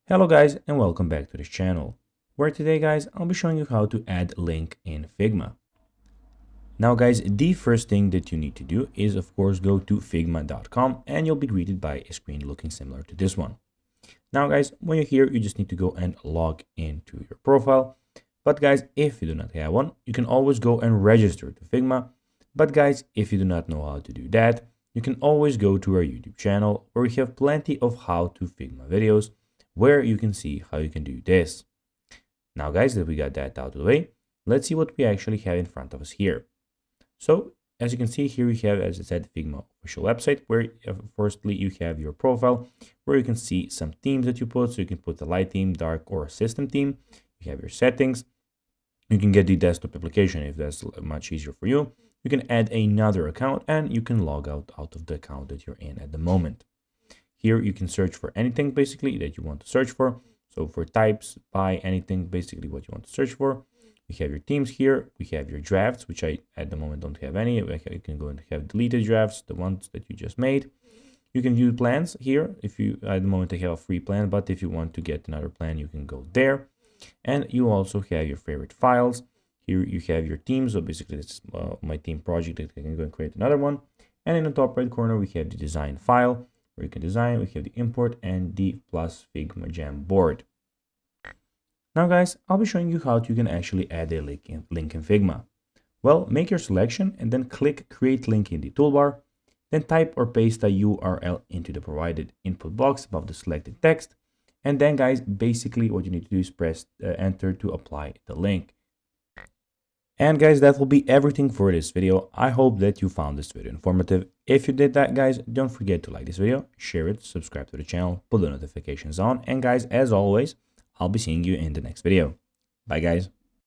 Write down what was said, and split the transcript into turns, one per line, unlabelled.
Hello guys and welcome back to this channel, where today guys I'll be showing you how to add link in Figma. Now guys, the first thing that you need to do is of course go to figma.com and you'll be greeted by a screen looking similar to this one. Now guys, when you're here you just need to go and log into your profile. But guys, if you do not have one, you can always go and register to Figma. But guys, if you do not know how to do that, you can always go to our YouTube channel where we have plenty of how to Figma videos where you can see how you can do this. Now guys, that we got that out of the way, let's see what we actually have in front of us here. So as you can see here, we have, as I said, Figma official website where firstly you have your profile where you can see some themes that you put. So you can put a light theme, dark, or a system theme. You have your settings. You can get the desktop application if that's much easier for you. You can add another account and you can log out of the account that you're in at the moment. Here you can search for anything basically that you want to search for. So for types, by anything, basically what you want to search for. We have your themes here. We have your drafts, which I at the moment don't have any. You can go and have deleted drafts, the ones that you just made. You can view plans here. If you at the moment I have a free plan, but if you want to get another plan, you can go there. And you also have your favorite files. Here you have your themes. So basically this is my theme project. I can go and create another one. And in the top right corner, we have the design file where you can design. We have the import and the plus Figma Jam board. Now guys, I'll be showing you how you can actually add a link in Figma. Well, make your selection and then click create link in the toolbar. Then type or paste a URL into the provided input box above the selected text. And then guys, basically what you need to do is press enter to apply the link. And guys, that will be everything for this video. I hope that you found this video informative. If you did that guys, don't forget to like this video, share it, subscribe to the channel, put the notifications on. And guys, as always, I'll be seeing you in the next video. Bye guys.